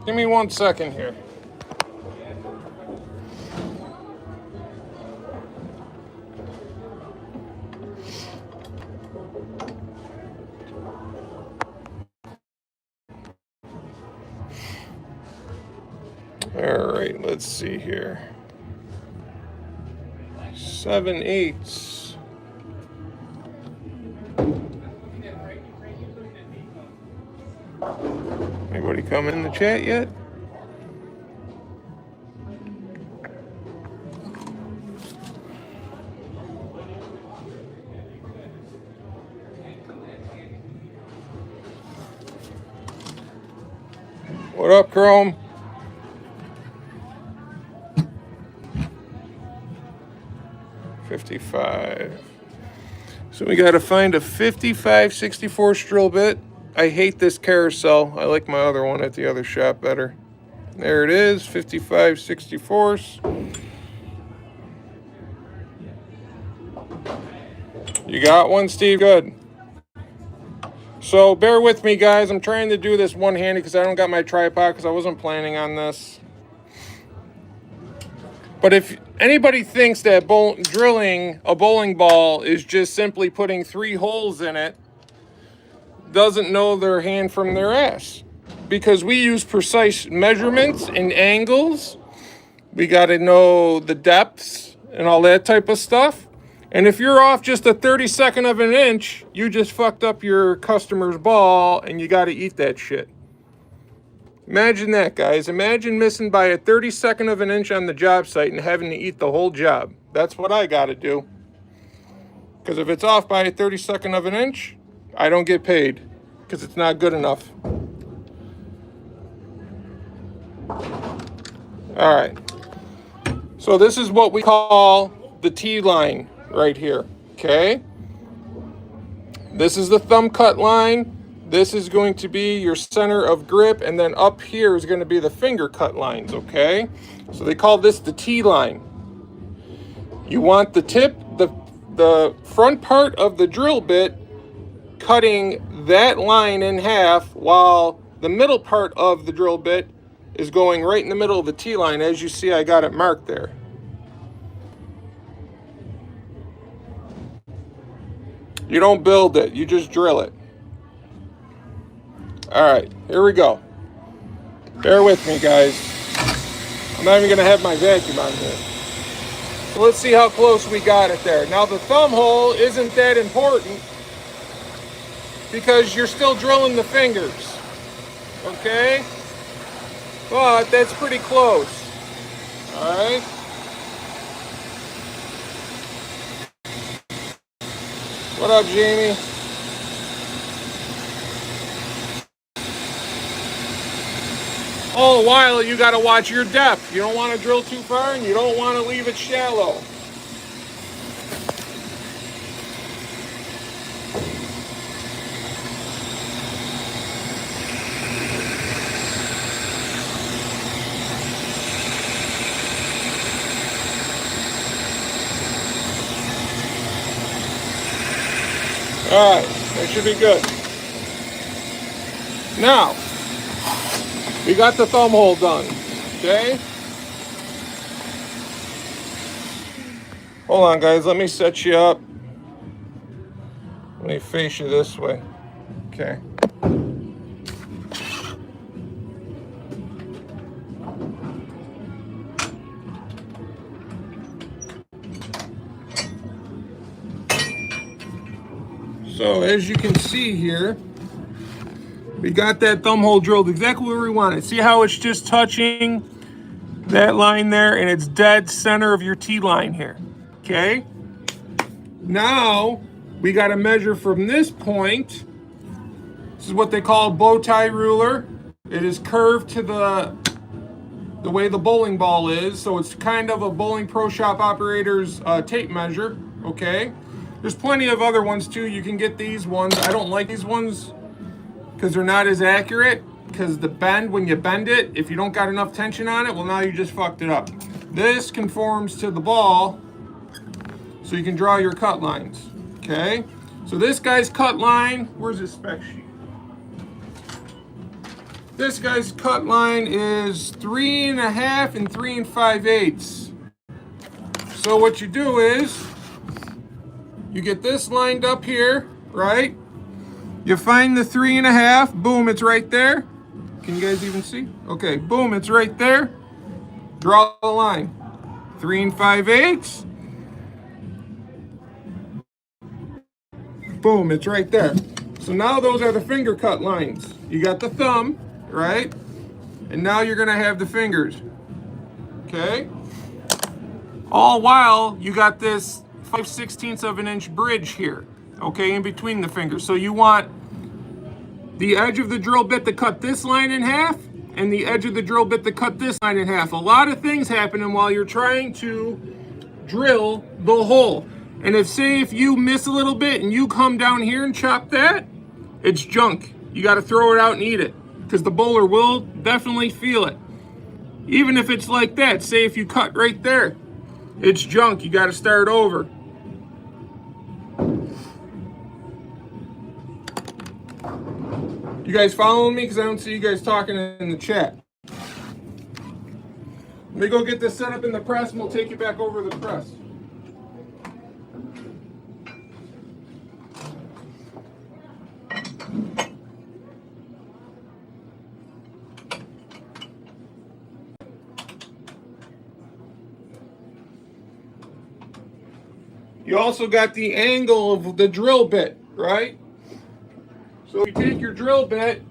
Give me 1 second here. All right, let's see here. 7/8. Anybody come in the chat yet? What up, Chrome? $55. So we got to find a 55/64 drill bit. I hate this carousel. I like my other one at the other shop better. There it is, 55/64. You got one, Steve? Good. So bear with me, guys. I'm trying to do this one-handed because I don't got my tripod because I wasn't planning on this. But if anybody thinks that drilling a bowling ball is just simply putting 3 holes in it, doesn't know their hand from their ass. Because we use precise measurements and angles. We got to know the depths and all that type of stuff. And if you're off just a 32nd of an inch, you just fucked up your customer's ball and you got to eat that shit. Imagine that, guys. Imagine missing by a 32nd of an inch on the job site and having to eat the whole job. That's what I got to do. Because if it's off by a 32nd of an inch, I don't get paid because it's not good enough. All right. So this is what we call the T-line right here, okay? This is the thumb cut line. This is going to be your center of grip, and then up here is going to be the finger cut lines, okay? So they call this the T-line. You want the tip, the front part of the drill bit cutting that line in half while the middle part of the drill bit is going right in the middle of the T-line. As you see, I got it marked there. You don't build it, you just drill it. All right, here we go. Bear with me, guys. I'm not even gonna have my vacuum on here. So let's see how close we got it there. Now the thumb hole isn't that important because you're still drilling the fingers, okay? But that's pretty close, all right? What up, Jamie? All the while, you got to watch your depth. You don't want to drill too far, and you don't want to leave it shallow. All right, that should be good. Now, we got the thumb hole done, okay? Hold on, guys, let me set you up. Let me face you this way, okay? So as you can see here, we got that thumb hole drilled exactly where we want it. See how it's just touching that line there and it's dead center of your T-line here, okay? Now, we gotta measure from this point. This is what they call a bow tie ruler. It is curved to the way the bowling ball is, so it's kind of a bowling pro shop operator's tape measure, okay? There's plenty of other ones too. You can get these ones. I don't like these ones because they're not as accurate, because the bend, when you bend it, if you don't got enough tension on it, well, now you just fucked it up. This conforms to the ball, so you can draw your cut lines, okay? So this guy's cut line, where's his spec sheet? This guy's cut line is 3.5 and 3 5/8. So what you do is you get this lined up here, right? You find the 3.5, boom, it's right there. Can you guys even see? Okay, boom, it's right there. Draw the line. 3 5/8. Boom, it's right there. So now those are the finger cut lines. You got the thumb, right? And now you're gonna have the fingers, okay? All while you got this 5/16 of an inch bridge here, okay, in between the fingers. So you want the edge of the drill bit to cut this line in half and the edge of the drill bit to cut this line in half. A lot of things happening while you're trying to drill the hole. And if you miss a little bit and you come down here and chop that, it's junk. You got to throw it out and eat it because the bowler will definitely feel it. Even if it's like that, say if you cut right there, it's junk. You got to start over. You guys following me? Because I don't see you guys talking in the chat. Let me go get this set up in the press and we'll take you back over the press. You also got the angle of the drill bit, right? So you take your drill bit,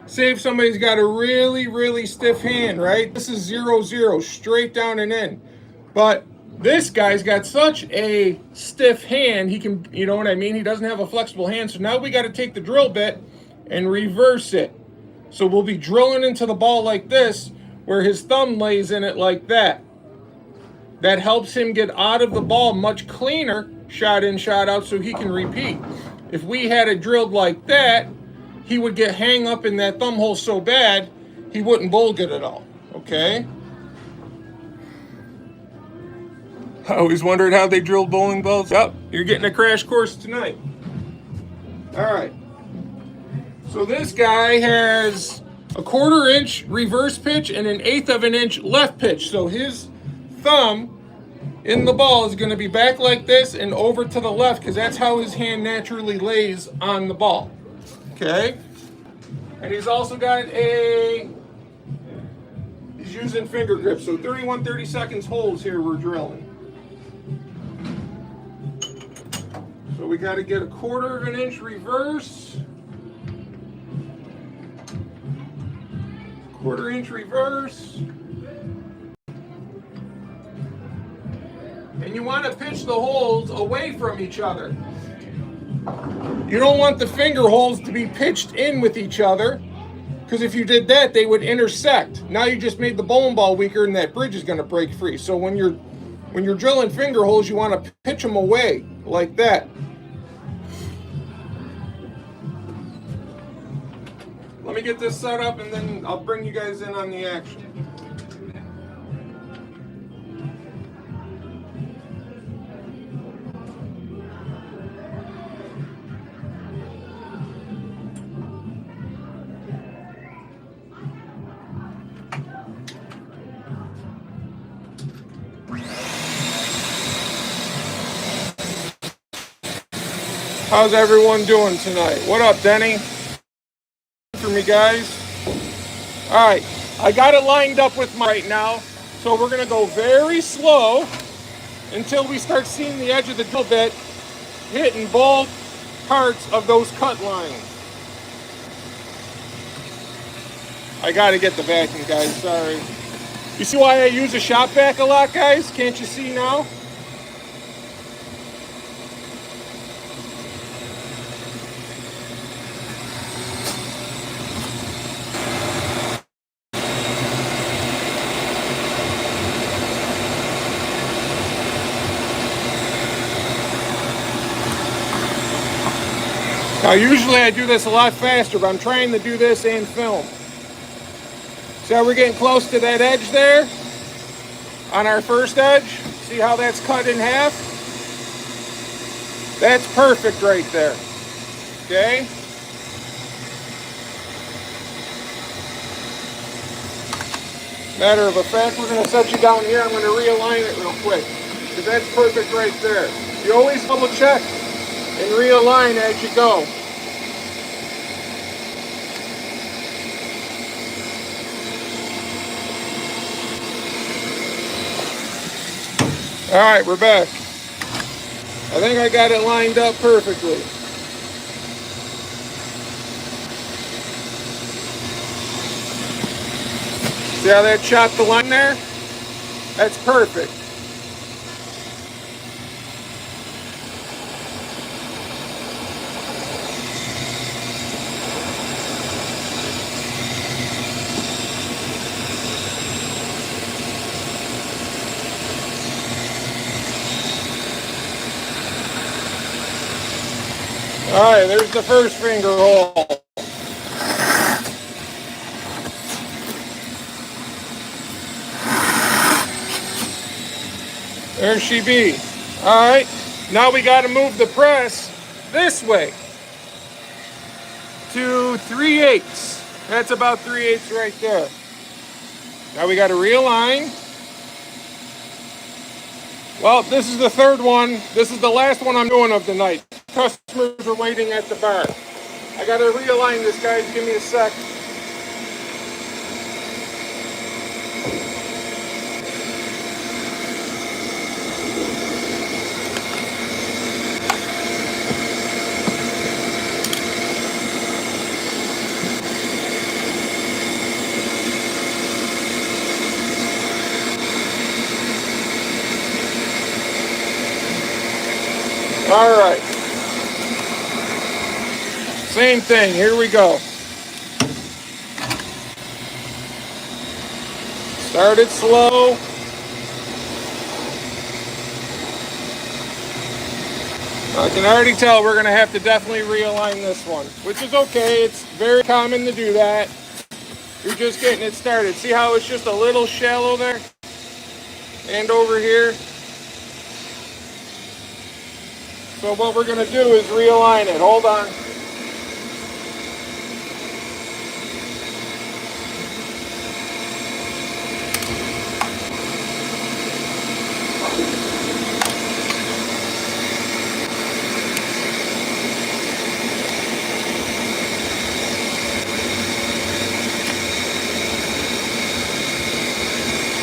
say if somebody's got a really, really stiff hand, right? This is 0, 0, straight down and in. But this guy's got such a stiff hand, he can, you know what I mean? He doesn't have a flexible hand. So now we got to take the drill bit and reverse it. So we'll be drilling into the ball like this, where his thumb lays in it like that. That helps him get out of the ball much cleaner, shot in, shot out, so he can repeat. If we had it drilled like that, he would get hang up in that thumb hole so bad, he wouldn't bowl good at all, okay? I always wondered how they drilled bowling balls. Yep, you're getting a crash course tonight. All right. So this guy has a 1/4 inch reverse pitch and an 1/8 of an inch left pitch. So his thumb in the ball is going to be back like this and over to the left because that's how his hand naturally lays on the ball. Okay? And he's also got he's using finger grip. So 31/32 holes here we're drilling. So we got to get a 1/4 of an inch reverse. 1/4 inch reverse. And you want to pitch the holes away from each other. You don't want the finger holes to be pitched in with each other, because if you did that, they would intersect. Now you just made the bowling ball weaker and that bridge is going to break free. So when you're drilling finger holes, you want to pitch them away like that. Let me get this set up and then I'll bring you guys in on the action. How's everyone doing tonight? What up, Denny? For me, guys. All right, I got it lined up with my right now, so we're gonna go very slow until we start seeing the edge of the drill bit hitting both parts of those cut lines. I gotta get the vacuum, guys. Sorry. You see why I use a shop vac a lot, guys? Can't you see now? Now, usually I do this a lot faster, but I'm trying to do this in film. So we're getting close to that edge there on our first edge. See how that's cut in half? That's perfect right there. Okay? Matter of fact, we're going to set you down here. I'm going to realign it real quick, because that's perfect right there. You always double check and realign as you go. All right, we're back. I think I got it lined up perfectly. See how that chopped the line there? That's perfect. All right, there's the first finger hole. There she be. All right, now we got to move the press this way to 3/8. That's about 3/8 right there. Now we got to realign. Well, this is the third one. This is the last one I'm doing of the night. Customers are waiting at the bar. I got to realign this, guys. Give me a sec. All right. Same thing. Here we go. Start it slow. I can already tell we're going to have to definitely realign this one, which is okay. It's very common to do that. You're just getting it started. See how it's just a little shallow there? And over here. So what we're going to do is realign it. Hold on.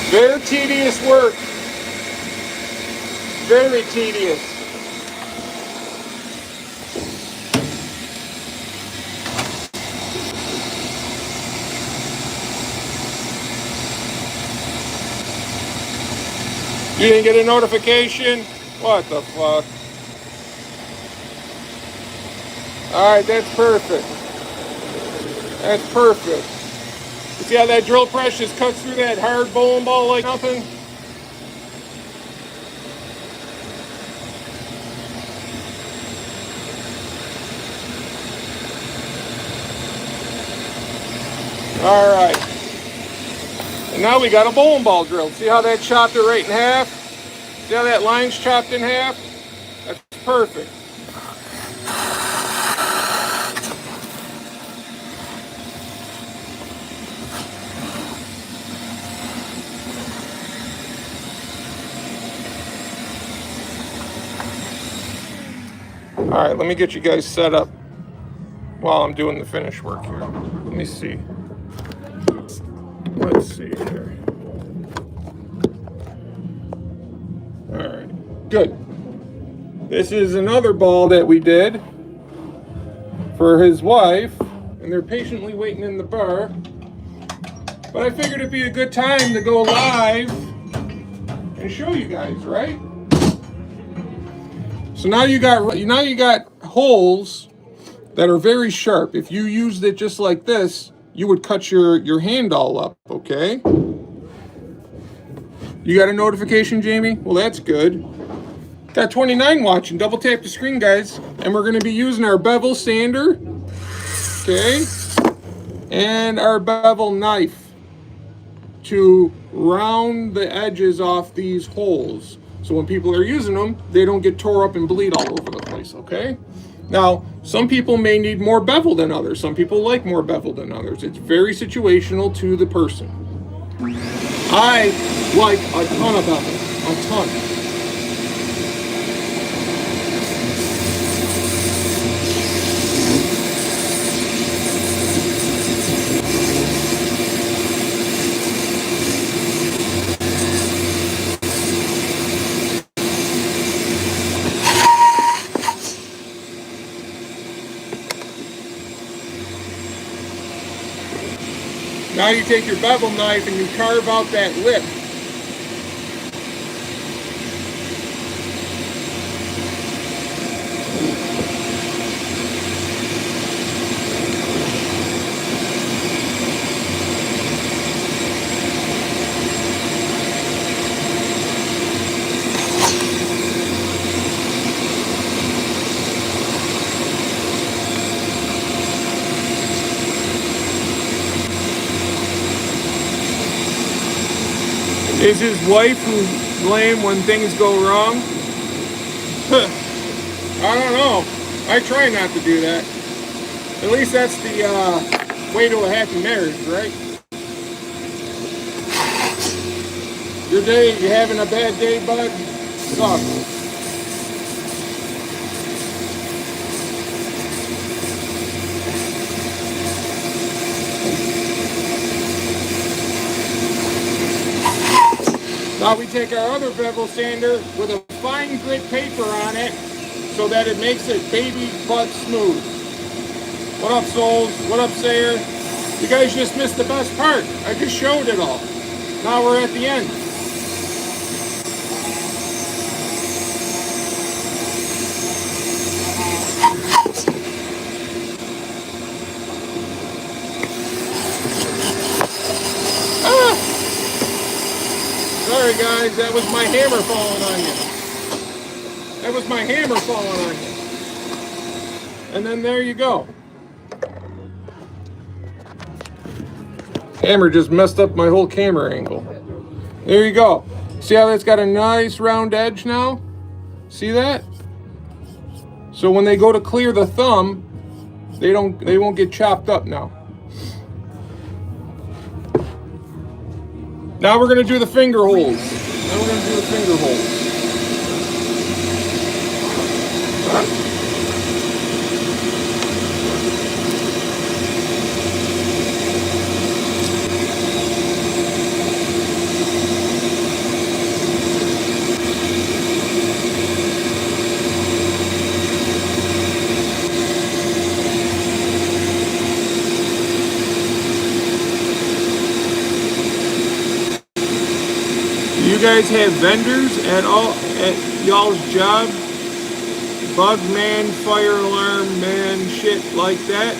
Very tedious work. Very tedious. You didn't get a notification? What the fuck? Alright, that's perfect. That's perfect. You see how that drill press just cuts through that hard bowling ball like nothing? Alright. And now we got a bowling ball drilled. See how that chopped it right in half? See how that line's chopped in half? That's perfect. All right, let me get you guys set up while I'm doing the finish work here. Let me see. Let's see here. All right, good. This is another ball that we did for his wife, and they're patiently waiting in the bar. But I figured it'd be a good time to go live and show you guys, right? So now you got holes that are very sharp. If you used it just like this, you would cut your hand all up, okay? You got a notification, Jamie? Well, that's good. Got 29 watching. Double tap the screen, guys. And we're going to be using our bevel sander, okay? And our bevel knife to round the edges off these holes. So when people are using them, they don't get tore up and bleed all over the place, okay? Now, some people may need more bevel than others. Some people like more bevel than others. It's very situational to the person. I like a ton of bevel, a ton. Now you take your bevel knife and you carve out that lip. Is his wife who blame when things go wrong? I don't know. I try not to do that. At least that's the way to a happy marriage, right? Your day, you having a bad day, bud? Sucks. Now we take our other bevel sander with a fine grit paper on it so that it makes it baby butt smooth. What up, souls? What up, Sayer? You guys just missed the best part. I just showed it all. Now we're at the end. Sorry guys, that was my hammer falling on you. That was my hammer falling on you. And then there you go. Hammer just messed up my whole camera angle. There you go. See how that's got a nice round edge now? See that? So when they go to clear the thumb, they won't get chopped up now. Now we're gonna do the finger holes. You guys have vendors at y'all's job? Bug man, fire alarm man, shit like that?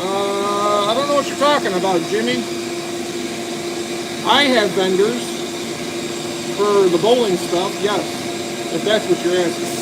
I don't know what you're talking about, Jimmy. I have vendors for the bowling stuff, yes, if that's what you're asking.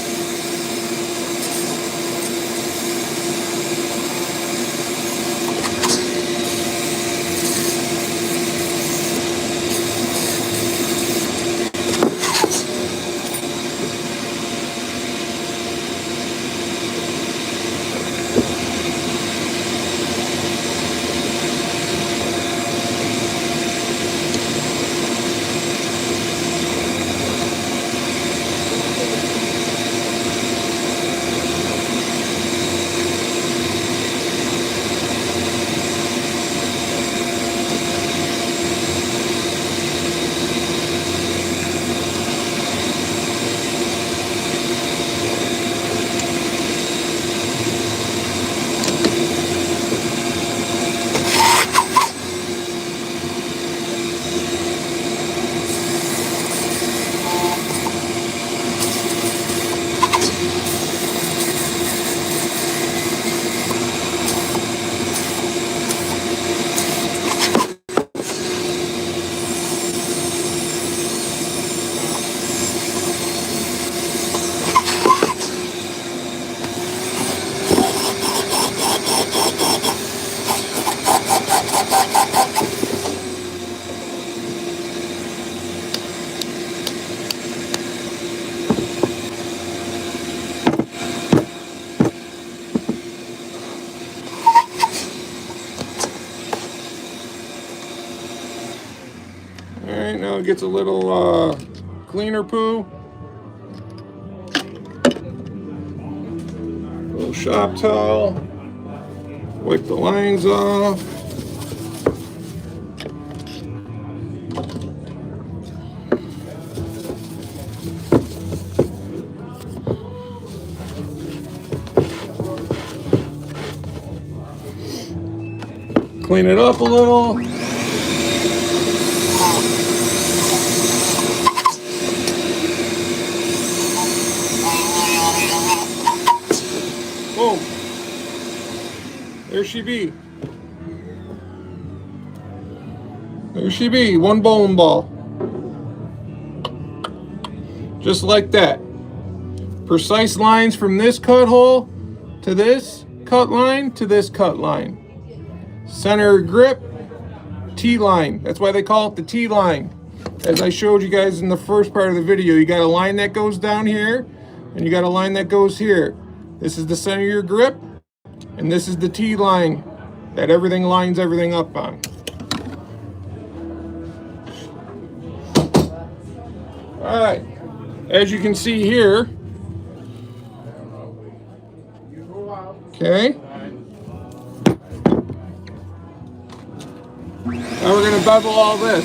right, now it gets a little cleaner poo. A little shop towel. Wipe the lines off. Clean it up a little. Boom. There she be. There she be, one bowling ball. Just like that. Precise lines from this cut hole to this cut line to this cut line. Center grip, T-line. That's why they call it the T-line. As I showed you guys in the first part of the video, you got a line that goes down here, and you got a line that goes here. This is the center of your grip, and this is the T-line that everything lines everything up on. All right, as you can see here, okay. Now we're gonna bevel all this.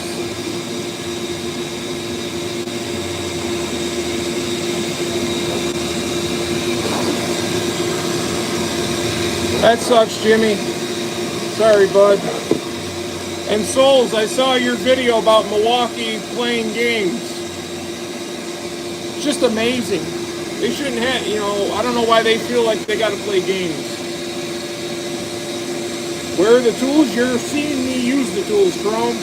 That sucks, Jimmy. Sorry, bud. And Souls, I saw your video about Milwaukee playing games. It's just amazing. They shouldn't have, you know, I don't know why they feel like they gotta play games. Where are the tools? You're seeing me use the tools, Chrome.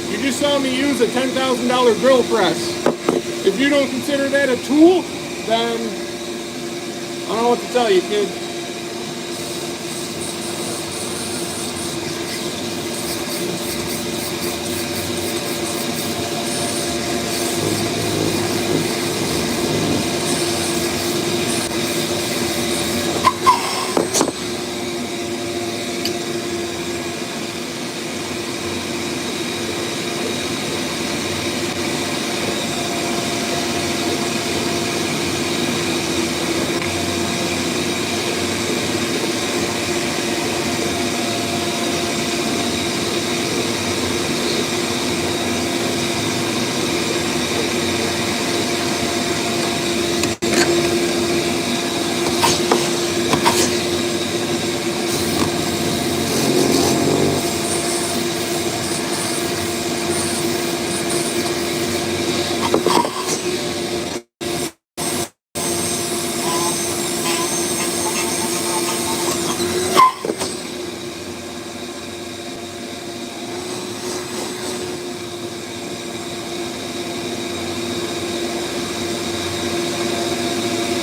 You just saw me use a $10,000 drill press. If you don't consider that a tool, then I don't know what to tell you, kid.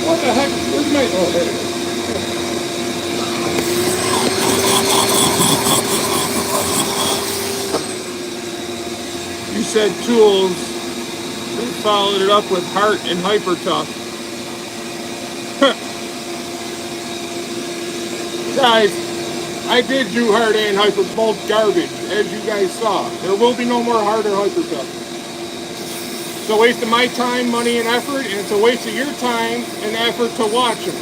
What the heck? Where's my... Oh, there it is. You said tools. They followed it up with Heart and Hyper Tough. Guys, I did do Heart and Hyper, both garbage, as you guys saw. There will be no more Heart or Hyper Tough. It's a waste of my time, money, and effort, and it's a waste of your time and effort to watch them.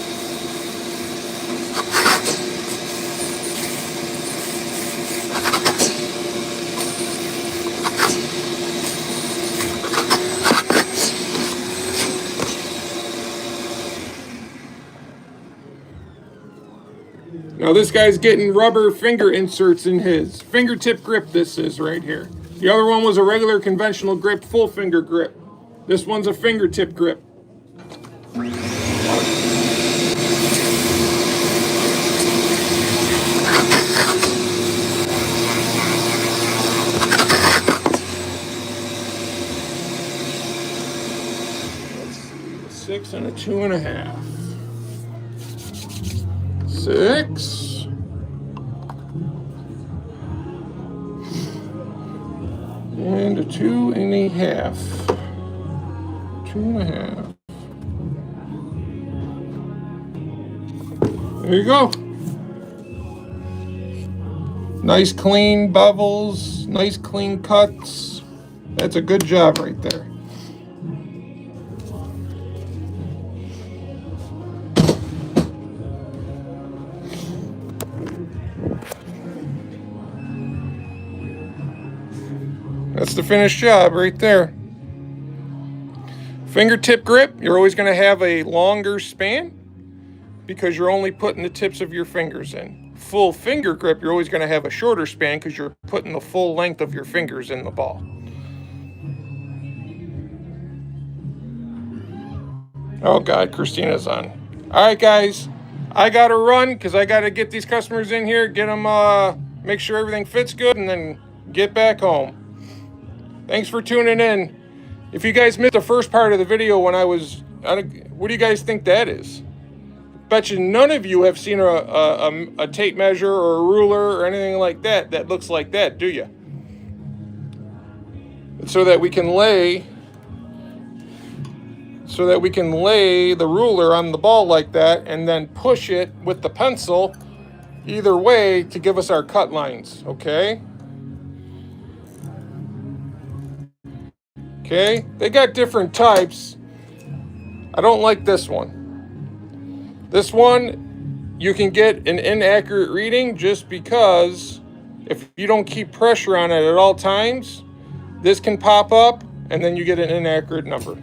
Now this guy's getting rubber finger inserts in his. Fingertip grip this is right here. The other one was a regular conventional grip, full finger grip. This one's a fingertip grip. Let's see, a 6 and a 2.5. 6. And a 2.5. 2.5. There you go. Nice clean bevels, nice clean cuts. That's a good job right there. That's the finished job right there. Fingertip grip, you're always going to have a longer span because you're only putting the tips of your fingers in. Full finger grip, you're always going to have a shorter span because you're putting the full length of your fingers in the ball. Oh God, Christina's on. All right, guys, I got to run because I got to get these customers in here, get them, make sure everything fits good, and then get back home. Thanks for tuning in. If you guys missed the first part of the video when I was, what do you guys think that is? Bet you none of you have seen a tape measure or a ruler or anything like that that looks like that, do you? So that we can lay the ruler on the ball like that and then push it with the pencil either way to give us our cut lines, okay? Okay, they got different types. I don't like this one. This one, you can get an inaccurate reading just because if you don't keep pressure on it at all times, this can pop up and then you get an inaccurate number.